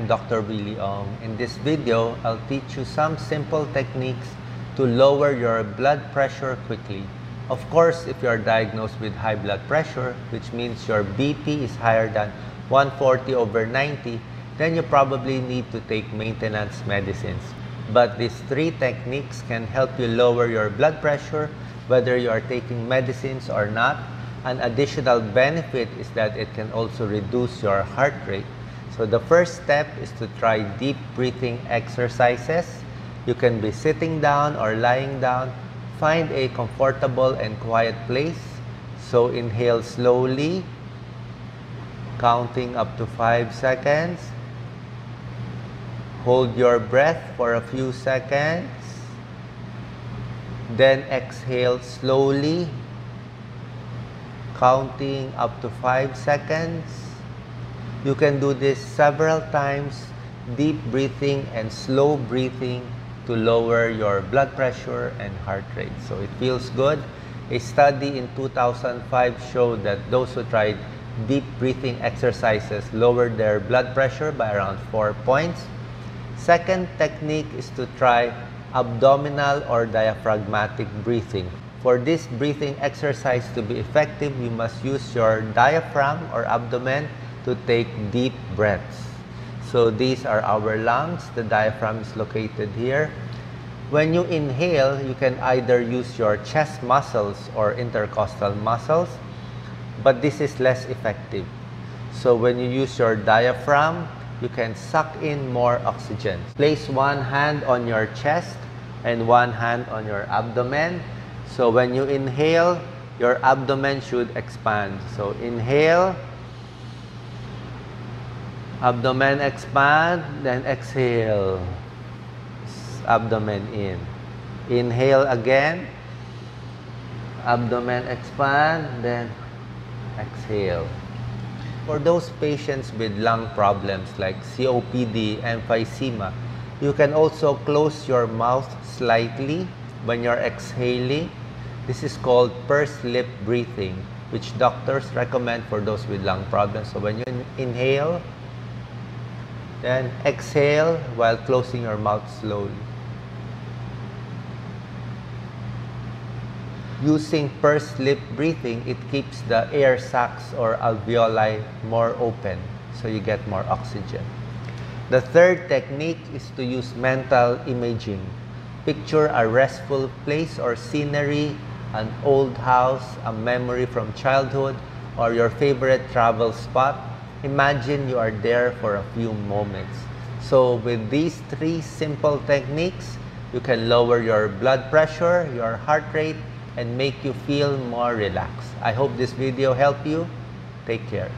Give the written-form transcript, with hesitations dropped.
Dr. Willie Ong. In this video, I'll teach you some simple techniques to lower your blood pressure quickly. Of course, if you are diagnosed with high blood pressure, which means your BP is higher than 140/90, then you probably need to take maintenance medicines. But these three techniques can help you lower your blood pressure whether you are taking medicines or not. An additional benefit is that it can also reduce your heart rate. So the first step is to try deep breathing exercises. You can be sitting down or lying down. Find a comfortable and quiet place. So inhale slowly, counting up to 5 seconds. Hold your breath for a few seconds. Then exhale slowly, counting up to 5 seconds. You can do this several times, deep breathing and slow breathing, to lower your blood pressure and heart rate. So it feels good. A study in 2005 showed that those who tried deep breathing exercises lowered their blood pressure by around 4 points. Second technique is to try abdominal or diaphragmatic breathing. For this breathing exercise to be effective, you must use your diaphragm or abdomen to take deep breaths. So these are our lungs. The diaphragm is located here. When you inhale, you can either use your chest muscles or intercostal muscles, but this is less effective. So when you use your diaphragm, you can suck in more oxygen. Place one hand on your chest and one hand on your abdomen. So when you inhale, your abdomen should expand. So inhale, abdomen expand, then exhale, abdomen in. Inhale again, abdomen expand, then exhale. For those patients with lung problems like COPD, emphysema, you can also close your mouth slightly when you're exhaling. This is called pursed lip breathing, which doctors recommend for those with lung problems. So when you inhale, then exhale while closing your mouth slowly. Using pursed lip breathing, it keeps the air sacs or alveoli more open, so you get more oxygen. The third technique is to use mental imaging. Picture a restful place or scenery, an old house, a memory from childhood, or your favorite travel spot. Imagine you are there for a few moments. So with these three simple techniques, you can lower your blood pressure, your heart rate, and make you feel more relaxed. I hope this video helped you. Take care.